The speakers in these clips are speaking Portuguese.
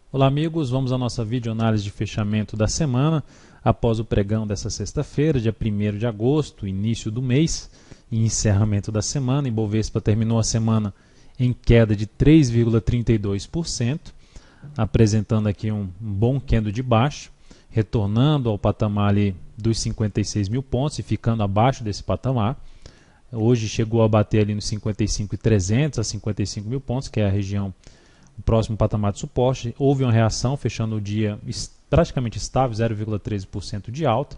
Olá amigos, vamos à nossa videoanálise de fechamento da semana após o pregão dessa sexta-feira, dia 1º de agosto, início do mês e encerramento da semana. Ibovespa terminou a semana em queda de 3,32%, apresentando aqui um bom candle de baixo, retornando ao patamar ali dos 56 mil pontos e ficando abaixo desse patamar. Hoje chegou a bater ali nos 55.300 a 55 mil pontos, que é a região, o próximo patamar de suporte. Houve uma reação, fechando o dia praticamente estável, 0,13% de alta,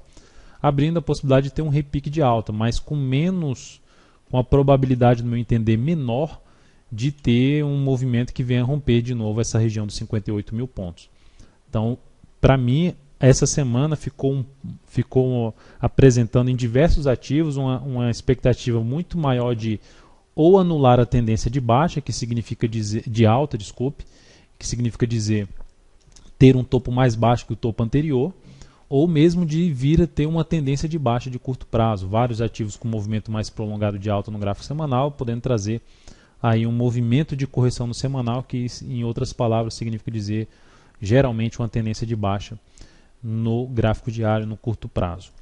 abrindo a possibilidade de ter um repique de alta, mas com a probabilidade, no meu entender, menor de ter um movimento que venha romper de novo essa região dos 58 mil pontos. Então, para mim, essa semana ficou apresentando em diversos ativos uma expectativa muito maior de ou anular a tendência de baixa, que significa dizer, de alta, desculpe, que significa dizer ter um topo mais baixo que o topo anterior, ou mesmo de vir a ter uma tendência de baixa de curto prazo. Vários ativos com movimento mais prolongado de alta no gráfico semanal, podendo trazer aí um movimento de correção no semanal, que em outras palavras significa dizer geralmente uma tendência de baixa no gráfico diário no curto prazo.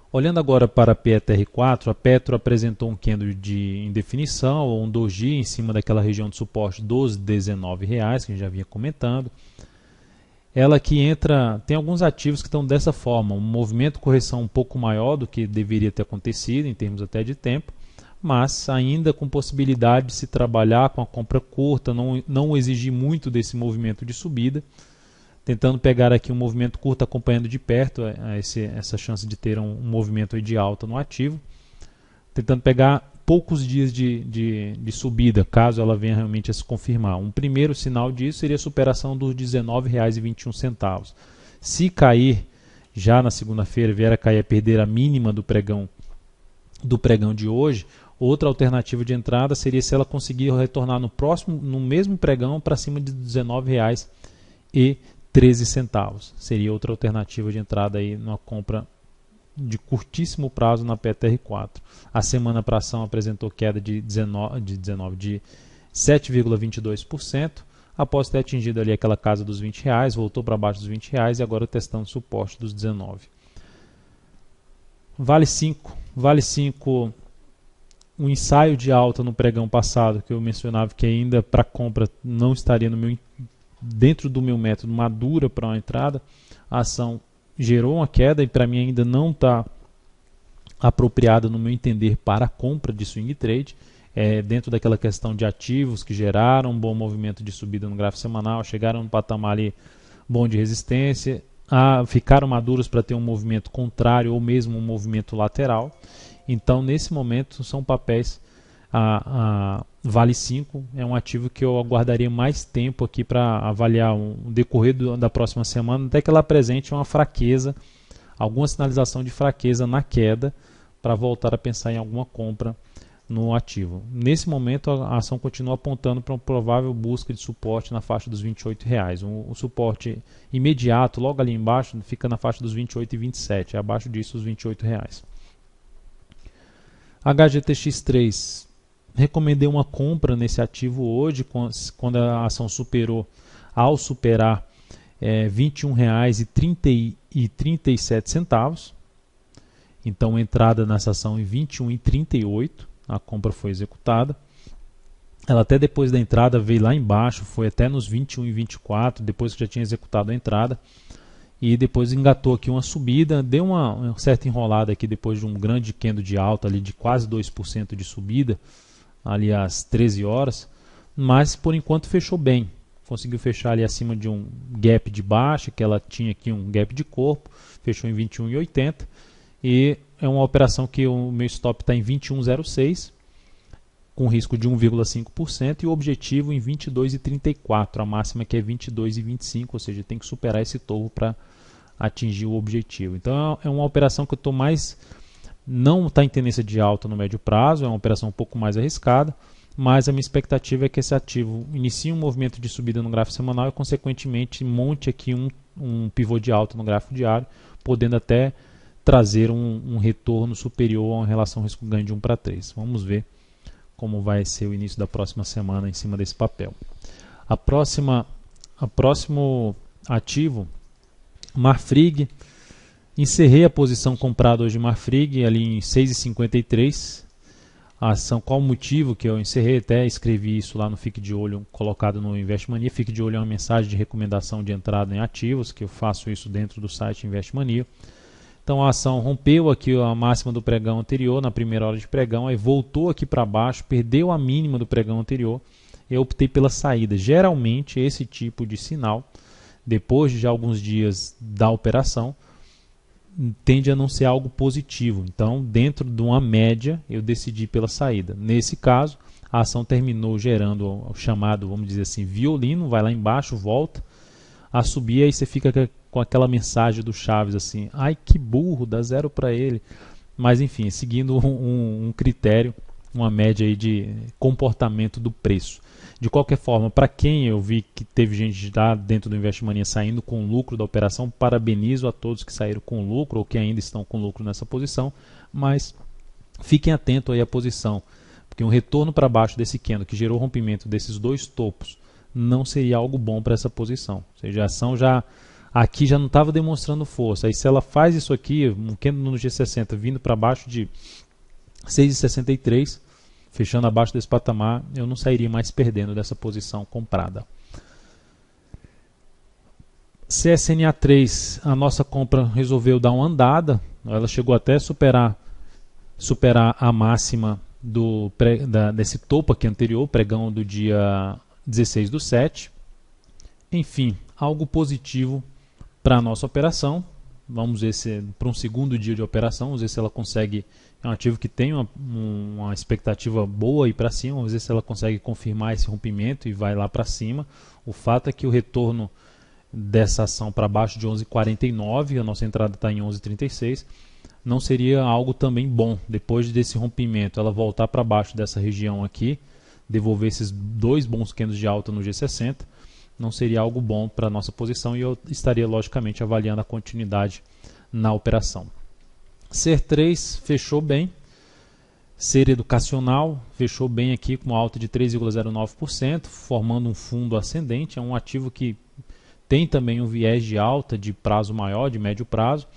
Olhando agora para a PETR4, a Petro apresentou um candle de indefinição, ou um doji, em cima daquela região de suporte dos R$19, que a gente já vinha comentando. Ela que entra, tem alguns ativos que estão dessa forma, um movimento de correção um pouco maior do que deveria ter acontecido, em termos até de tempo, mas ainda com possibilidade de se trabalhar com a compra curta, não exigir muito desse movimento de subida, tentando pegar aqui um movimento curto, acompanhando de perto essa chance de ter um movimento de alta no ativo, tentando pegar poucos dias de subida, caso ela venha realmente a se confirmar. Um primeiro sinal disso seria a superação dos R$19,21. Se cair já na segunda-feira, vier a cair, a perder a mínima do pregão de hoje, outra alternativa de entrada seria se ela conseguir retornar no mesmo pregão para cima de R$19,13. Seria outra alternativa de entrada aí numa compra de curtíssimo prazo na PETR4. A semana para ação apresentou queda de 7,22%, após ter atingido ali aquela casa dos R$20, voltou para baixo dos R$20 e agora testando o suporte dos 19. Vale 5, um ensaio de alta no pregão passado, que eu mencionava que ainda para compra não estaria dentro do meu método madura para uma entrada. A ação gerou uma queda e para mim ainda não está apropriada, no meu entender, para a compra de swing trade. Dentro daquela questão de ativos que geraram um bom movimento de subida no gráfico semanal, chegaram no patamar ali bom de resistência, ficaram maduros para ter um movimento contrário ou mesmo um movimento lateral. Então, nesse momento, são papéis. Vale 5 é um ativo que eu aguardaria mais tempo aqui para avaliar o decorrer da próxima semana, até que ela apresente uma fraqueza, alguma sinalização de fraqueza na queda, para voltar a pensar em alguma compra no ativo. Nesse momento, a ação continua apontando para uma provável busca de suporte na faixa dos R$28. O suporte imediato, logo ali embaixo, fica na faixa dos R$28,27, abaixo disso os R$28. HGTX3, recomendei uma compra nesse ativo hoje, quando a ação ao superar R$21,37. Então, entrada nessa ação em R$21,38, a compra foi executada. Ela até depois da entrada veio lá embaixo, foi até nos R$21,24, depois que já tinha executado a entrada. E depois engatou aqui uma subida, deu uma certa enrolada aqui depois de um grande candle de alta ali de quase 2% de subida, ali às 13 horas, mas por enquanto fechou bem. Conseguiu fechar ali acima de um gap de baixa, que ela tinha aqui um gap de corpo, fechou em 21,80 e é uma operação que o meu stop está em 21,06, com risco de 1,5% e o objetivo em 22,34, a máxima que é 22,25, ou seja, tem que superar esse topo para atingir o objetivo. Então é uma operação que eu estou não está em tendência de alta no médio prazo, é uma operação um pouco mais arriscada, mas a minha expectativa é que esse ativo inicie um movimento de subida no gráfico semanal e consequentemente monte aqui um pivô de alta no gráfico diário, podendo até trazer um retorno superior a uma relação risco-ganho de 1:3. Vamos ver como vai ser o início da próxima semana em cima desse papel. A próxima O próximo ativo, Marfrig. Encerrei a posição comprada hoje em Marfrig ali em 6,53. A ação, qual o motivo que eu encerrei? Até escrevi isso lá no Fique de Olho, colocado no Investmania. Fique de Olho é uma mensagem de recomendação de entrada em ativos, que eu faço isso dentro do site Investmania. Então a ação rompeu aqui a máxima do pregão anterior, na primeira hora de pregão, aí voltou aqui para baixo, perdeu a mínima do pregão anterior, eu optei pela saída. Geralmente esse tipo de sinal, depois de alguns dias da operação, tende a não ser algo positivo. Então, dentro de uma média, eu decidi pela saída. Nesse caso, a ação terminou gerando o chamado, vamos dizer assim, violino, vai lá embaixo, volta a subir, aí você fica com aquela mensagem do Chaves assim, ai que burro, dá zero para ele. Mas enfim, seguindo um critério, uma média aí de comportamento do preço. De qualquer forma, para quem eu vi que teve gente lá dentro do Investmania saindo com lucro da operação, parabenizo a todos que saíram com lucro ou que ainda estão com lucro nessa posição, mas fiquem atentos aí à posição, porque um retorno para baixo desse candle que gerou rompimento desses dois topos não seria algo bom para essa posição. Ou seja, a ação aqui já não estava demonstrando força. Aí se ela faz isso aqui, um candle no G60 vindo para baixo de 6,63, fechando abaixo desse patamar, eu não sairia mais perdendo dessa posição comprada. CSNA3, a nossa compra resolveu dar uma andada, ela chegou até a superar a máxima desse topo aqui anterior, pregão do dia 16/7. Enfim, algo positivo para a nossa operação. Vamos ver se para um segundo dia de operação, vamos ver se ela consegue. É um ativo que tem uma expectativa boa aí para cima, vamos ver se ela consegue confirmar esse rompimento e vai lá para cima. O fato é que o retorno dessa ação para baixo de 11,49, a nossa entrada está em 11,36, não seria algo também bom, depois desse rompimento, ela voltar para baixo dessa região aqui, devolver esses dois bons candles de alta no G60, não seria algo bom para a nossa posição e eu estaria logicamente avaliando a continuidade na operação. Ser3 fechou bem, Ser Educacional fechou bem aqui com uma alta de 3,09%, formando um fundo ascendente, é um ativo que tem também um viés de alta de prazo maior, de médio prazo,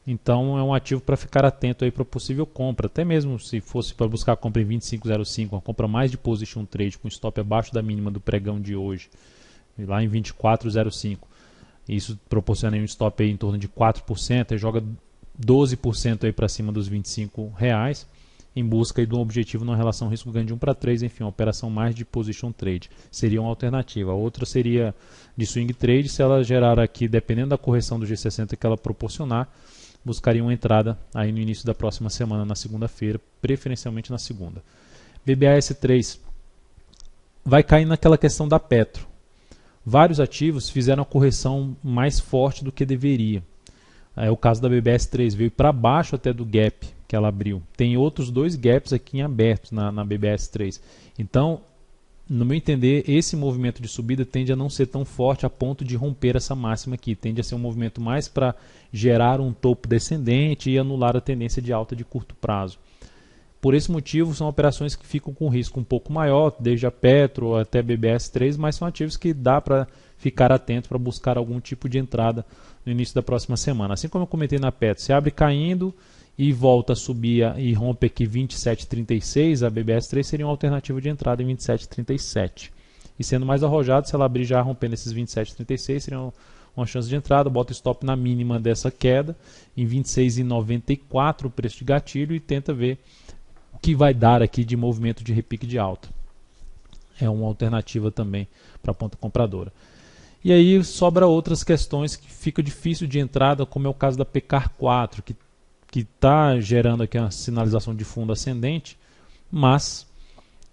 então é um ativo para ficar atento aí para possível compra, até mesmo se fosse para buscar a compra em 25,05, uma compra mais de position trade com stop abaixo da mínima do pregão de hoje, lá em 24,05, isso proporciona um stop aí em torno de 4%, e joga 12% aí para cima dos R$25, em busca aí de um objetivo numa relação risco-ganho de 1:3, enfim, uma operação mais de position trade. Seria uma alternativa. A outra seria de swing trade, se ela gerar aqui, dependendo da correção do G60 que ela proporcionar, buscaria uma entrada aí no início da próxima semana, na segunda-feira, preferencialmente na segunda. BBAS3 vai cair naquela questão da Petro. Vários ativos fizeram a correção mais forte do que deveria. É o caso da BBAS3, veio para baixo até do gap que ela abriu. Tem outros dois gaps aqui em abertos na BBAS3. Então, no meu entender, esse movimento de subida tende a não ser tão forte a ponto de romper essa máxima aqui. Tende a ser um movimento mais para gerar um topo descendente e anular a tendência de alta de curto prazo. Por esse motivo, são operações que ficam com risco um pouco maior, desde a Petro até a BBAS3, mas são ativos que dá para ficar atento para buscar algum tipo de entrada no início da próxima semana. Assim como eu comentei na Petro, se abre caindo e volta a subir e rompe aqui 27,36, a BBAS3 seria uma alternativa de entrada em 27,37. E sendo mais arrojado, se ela abrir já rompendo esses 27,36, seria uma chance de entrada, bota stop na mínima dessa queda, em 26,94 o preço de gatilho e tenta ver o que vai dar aqui de movimento de repique de alta. É uma alternativa também para a ponta compradora. E aí sobra outras questões que fica difícil de entrada, como é o caso da PECAR4, que está gerando aqui uma sinalização de fundo ascendente, mas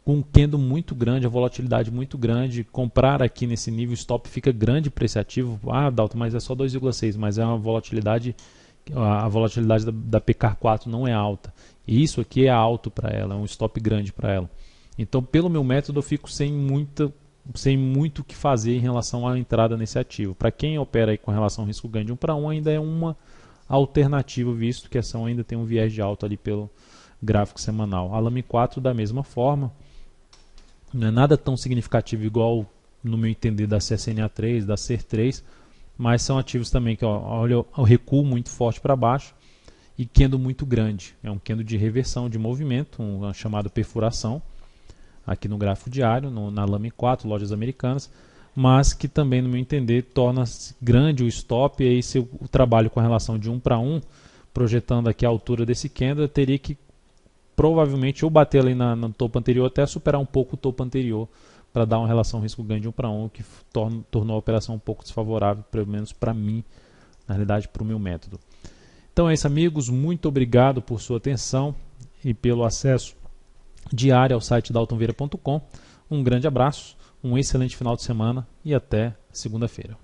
com um candle muito grande, a volatilidade muito grande, comprar aqui nesse nível stop fica grande para esse ativo. Ah, Dalton, mas é só 2,6, mas é uma volatilidade, a volatilidade da PECAR4 não é alta. E isso aqui é alto para ela, é um stop grande para ela. Então, pelo meu método, eu fico sem muito o que fazer em relação à entrada nesse ativo. Para quem opera aí com relação ao risco-ganho de 1:1, ainda é uma alternativa, visto que a ação ainda tem um viés de alta ali pelo gráfico semanal. A LAME 4 da mesma forma, não é nada tão significativo igual no meu entender, da CSNA3, da CER3, mas são ativos também que olha o recuo muito forte para baixo e candle muito grande. É um candle de reversão de movimento, uma chamada perfuração, aqui no gráfico diário, na Lame 4, lojas americanas, mas que também, no meu entender, torna grande o stop. E aí, se eu trabalho com a relação de 1 para 1, projetando aqui a altura desse candle, eu teria que provavelmente ou bater ali no topo anterior, até superar um pouco o topo anterior, para dar uma relação risco-ganho de 1 para 1, que tornou a operação um pouco desfavorável, pelo menos para mim, na realidade, para o meu método. Então é isso, amigos, muito obrigado por sua atenção e pelo acesso diário ao site daltonvieira.com. Um grande abraço, um excelente final de semana e até segunda-feira.